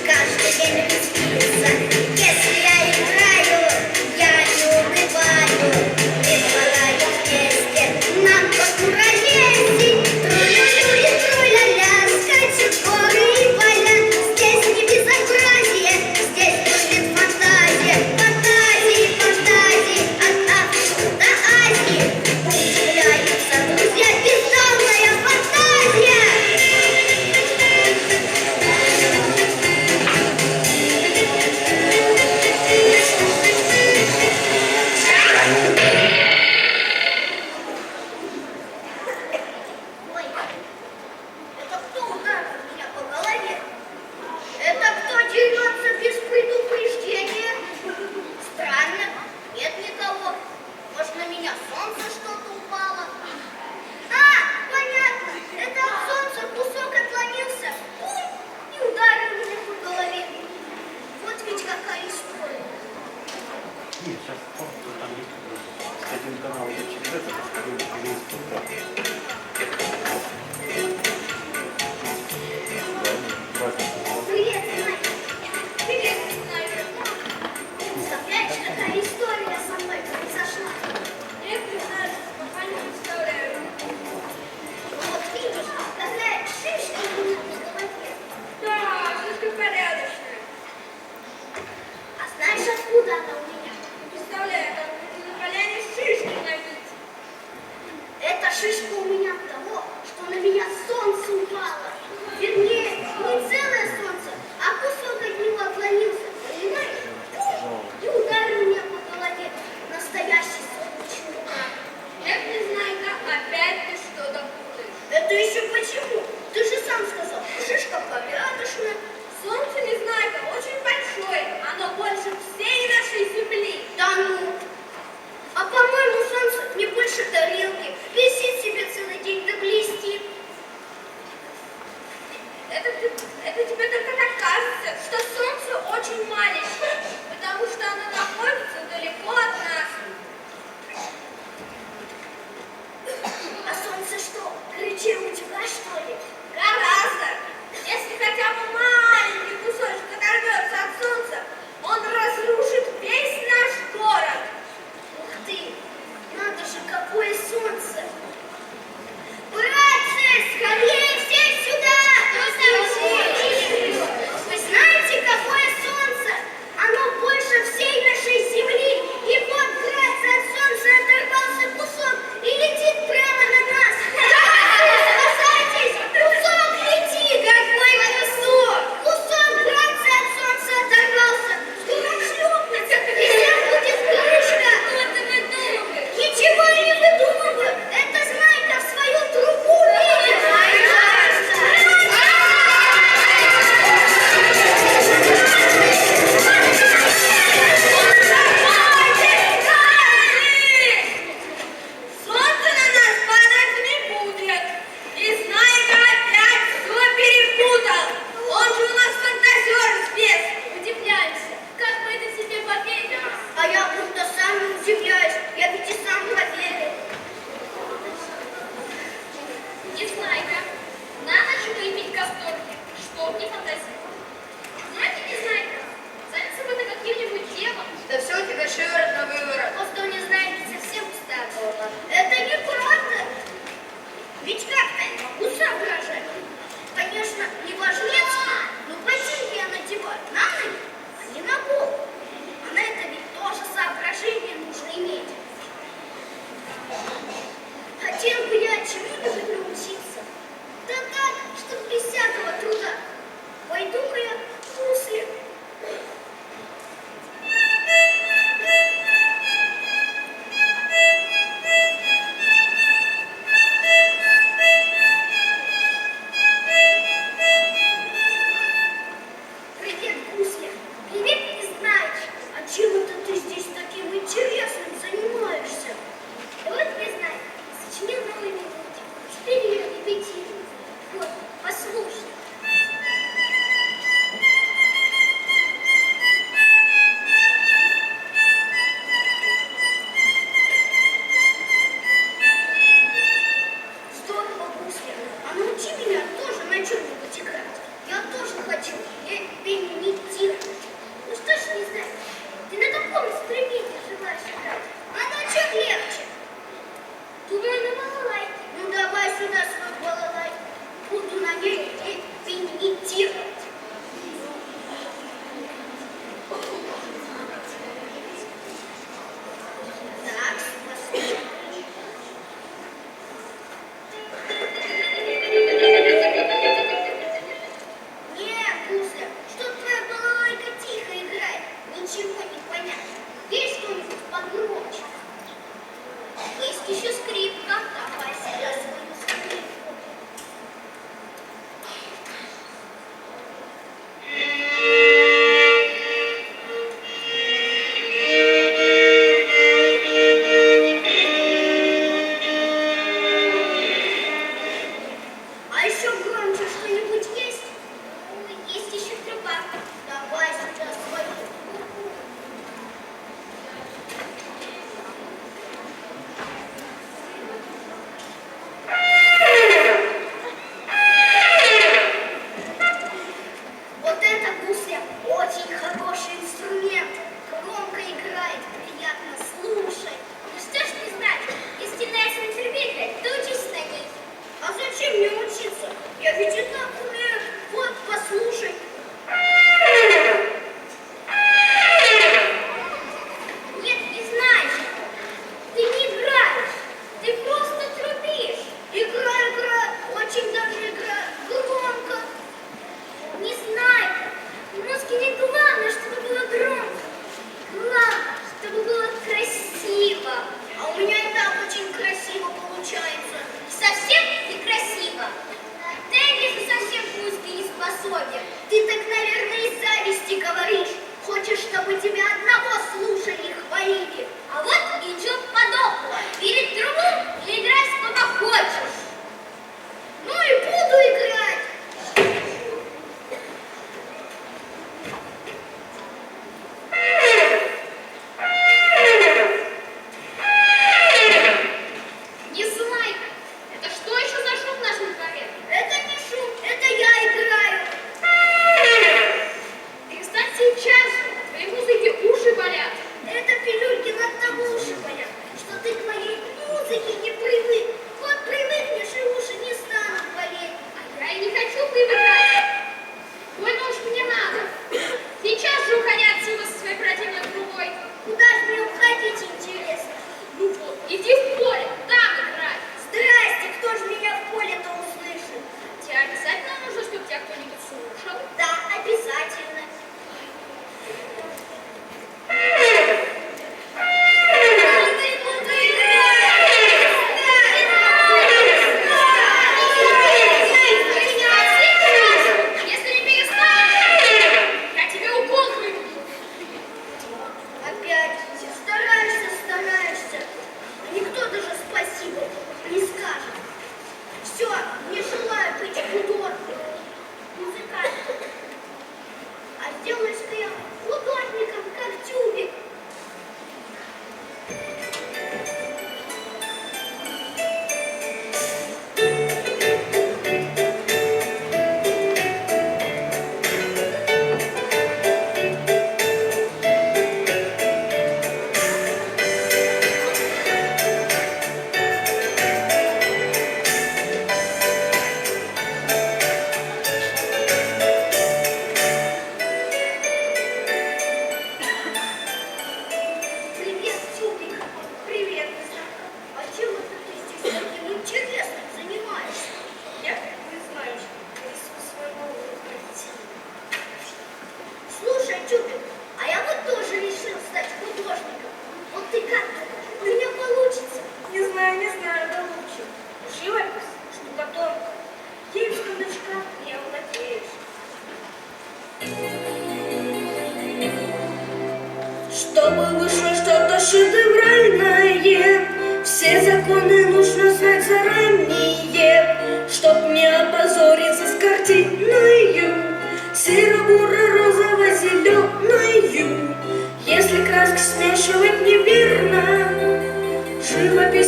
Каждый день любить пицца. Если я играю один канал идет через это, через интернет. Привет, Настя. Привет, Настя. Представляешь, какая история со мной произошла? Я признаюсь, пока не представляю. Вот видишь, какая шишка у меня на голове. Да, шишка порядочная. А знаешь, откуда она у меня? Представляю, там на поляне шишки набить. Эта шишка у меня от того, что на меня солнце упало. Вернее, не целое солнце, а кусок от него отклонился, понимаешь? И ударил меня по голове. Настоящий солнечный удар. Я не знаю, опять ты что-то путаешь. Это еще почему? Ты же сам сказал, шишка порядочная. Солнце, не знаю, очень большое. Оно больше всей нашей земли. Да ну! А по-моему, солнце не больше тарелки. Висит себе целый день, да блестит. Это тебе только так кажется, что солнце очень маленькое, потому что оно находится далеко от нас. А солнце что, горячее утюга, что ли? Гораздо. Если хотя бы маленький кусочек оторвется от солнца, он разрушит весь наш город. Ух ты! Надо же, какое солнце! Братцы, скорее все сюда! Вы знаете, какое солнце? Оно больше всей нашей земли. И вот, вкратце, от солнца оторвался кусок и летит прямо на нас. Спасайтесь! Кусок летит! Какой кусок? Кусок, братцы, от солнца оторвался. Скоро шлепнется, и всем будет крышка. Что ты выдумываешь? Ничего я не выдумываю.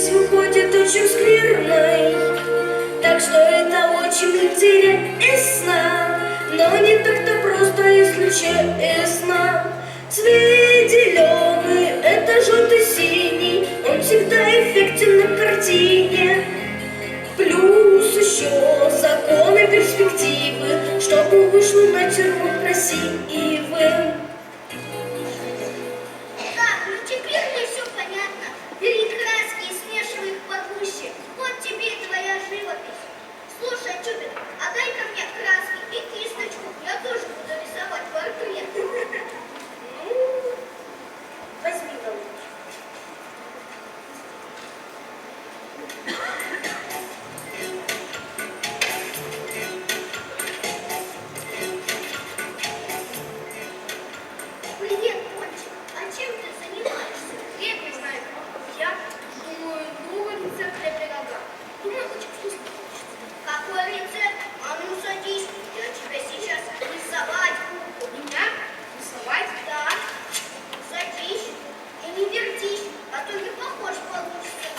Живопись выходит очень скверной, так что это очень интересно, но не так-то просто, если честно. Цвет зеленый, это желто-синий, он всегда эффектен на картине. Плюс еще законы перспективы, чтобы вышло натюрморт красивым. Так, ну теперь мне все понятно. Бери краски и смешивай их погуще. Вот тебе и твоя живопись. Слушай, Чупин, а дай-ка мне краски и кисточку. Я тоже буду рисовать портрет. Ну, возьми, голубчик. Привет, Пончик. А чем ты занимаешься? Я не знаю, я думаю, новый рецепт для пирога. Думаю, очень вкусно получится. Какой рецепт? А ну садись. Я тебя сейчас рисовать буду. Меня рисовать? Да. Садись. И не вертись, а то не похож получится.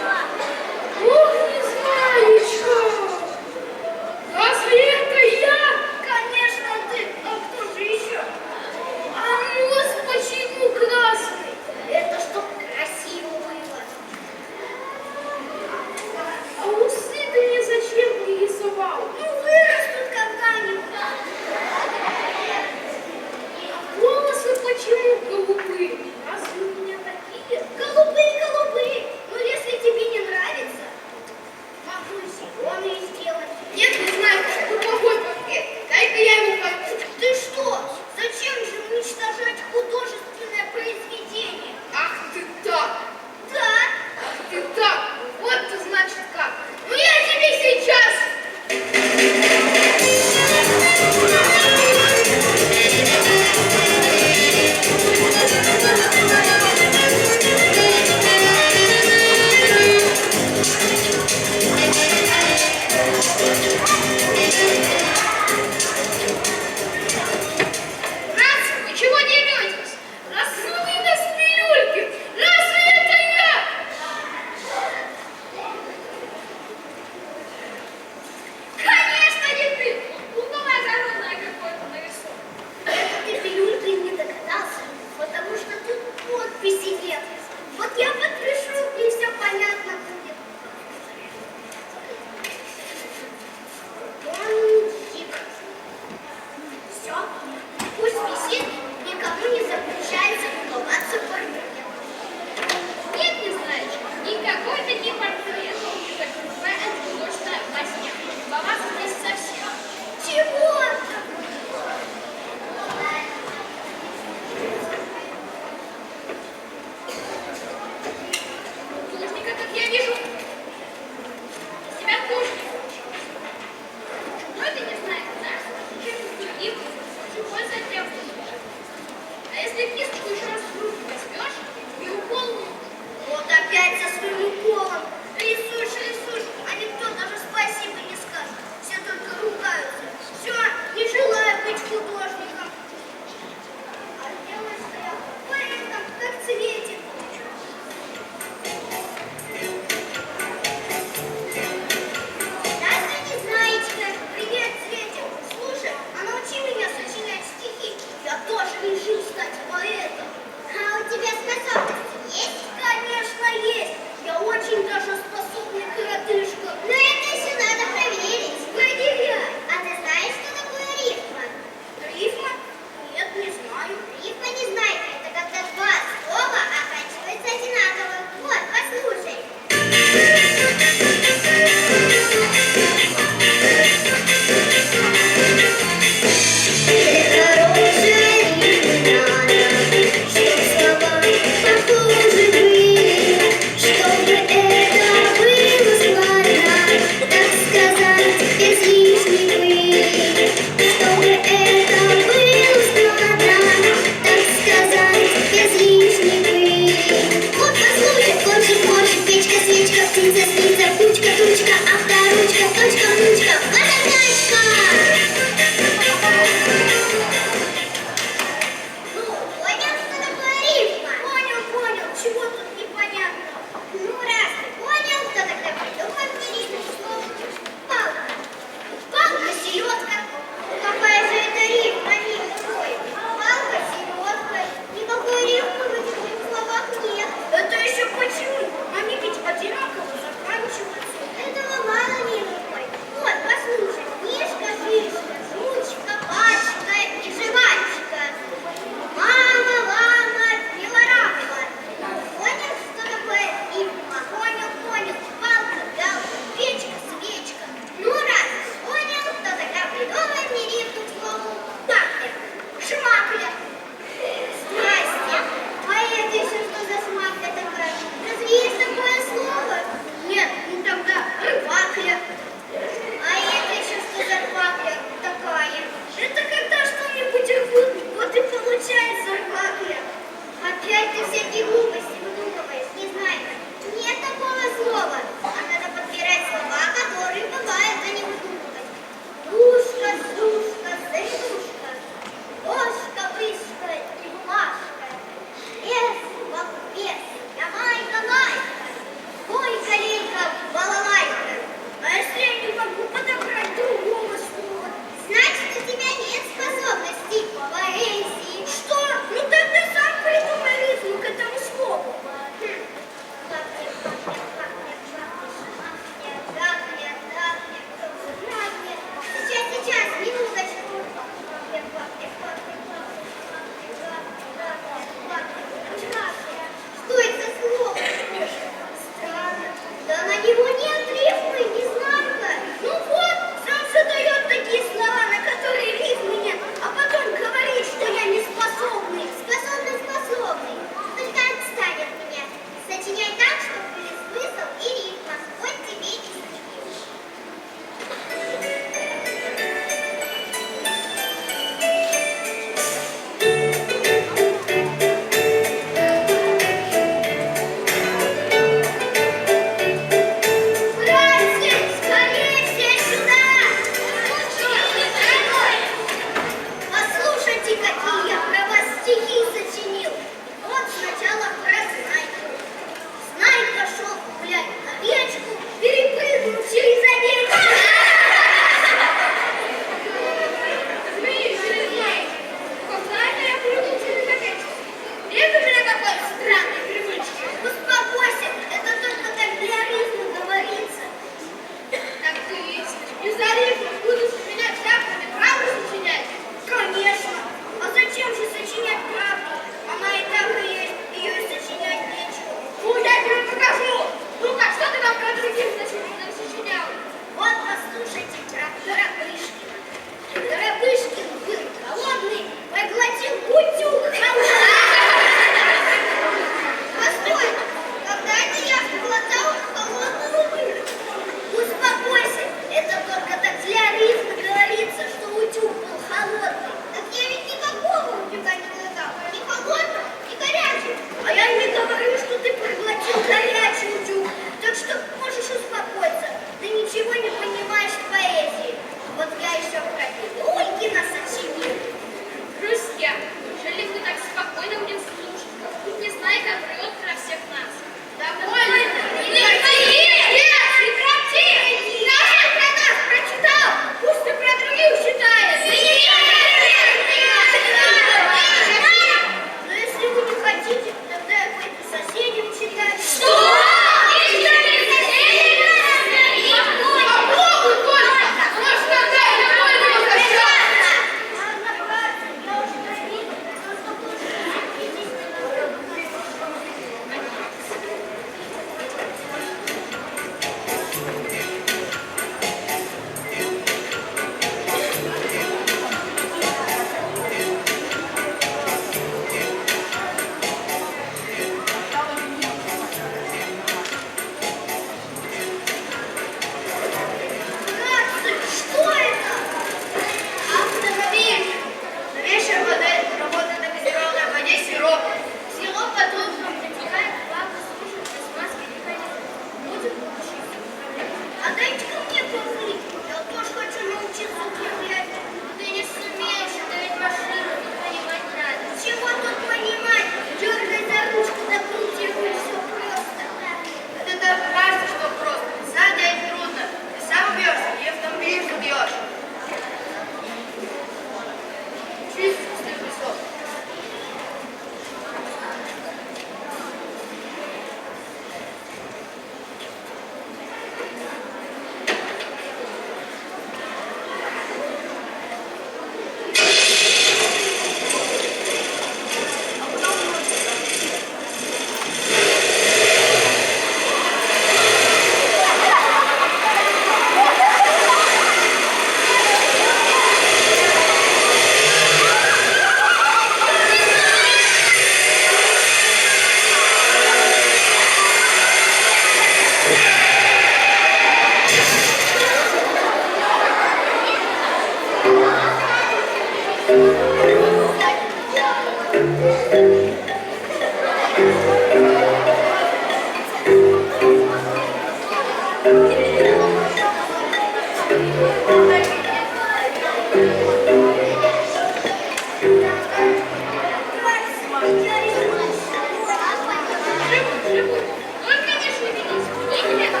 Живут. Только не шевелись. И хлеба.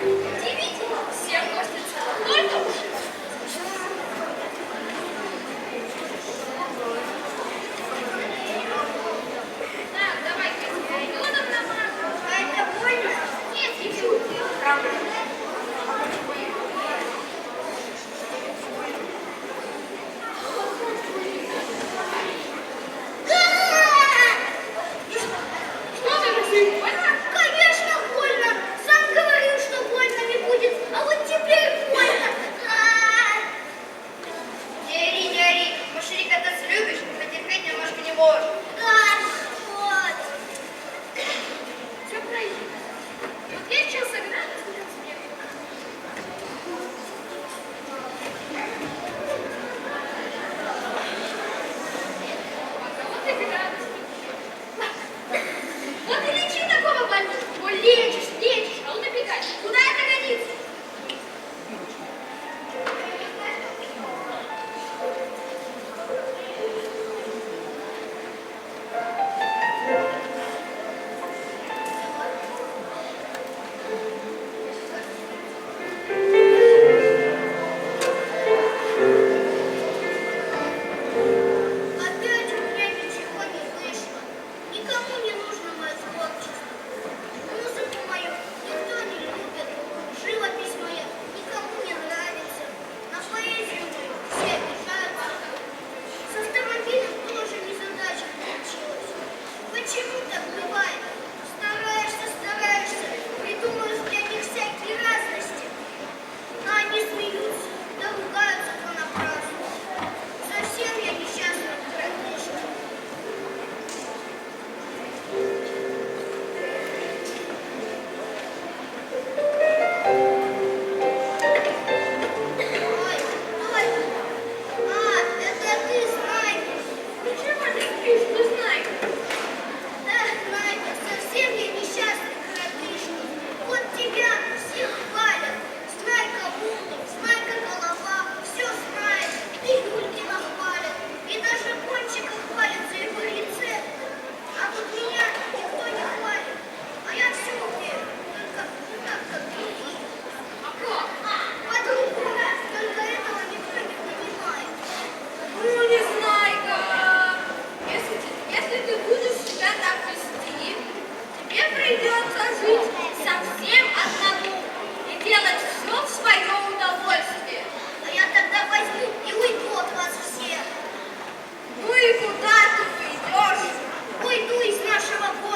Удивительно, всем гостится только уши. Так, давай, Катя, идем на марку. А это больно? Нет, ничего. Правда. Что ты, Россия, больно? Конечно, больно. Сам говорил, что больно не будет, а вот теперь больно. Не ори. Маширика-то любишь, потерпеть немножко не можешь. Вот. Все пройдет. Вот я сейчас сыграю, смотрел смех. Вот и игра. Вот и лечи такого больного. Ой, лечишь, а он набегает. Куда это годится? Опять у меня ничего не вышло. Никому не нужно мое творчество. Музыку мою никто не любит. Живопись моя никому не нравится. На поэзию мою все обижаются. С автомобилем тоже незадача получилась. Почему так бывает? Стараешься, придумаешь для них всякие разности. Но они смеются, да ругаются понапрасну. Совсем я несчастный коротышка. Ой, это ты, Знайка. Почему ты спишь, ты знаешь? Да, Знайка, совсем я несчастный коротышка. Вот тебя все хвалят. Знайка умный, Знайка голова, все знает. И Юлькина хвалят. И даже Пончика хвалят за его рецепт. А вот меня никто не хвалит. А я все умею, только не так, как другие. А как? По-другому, только этого никто не понимает. Ну, не знаю-ка. Если ты будешь себя так вести, тебе придется жить совсем одному и делать все в свое удовольствие. А я тогда возьму и уйду от вас всех. Ну и куда ты идешь? Уйду из нашего города.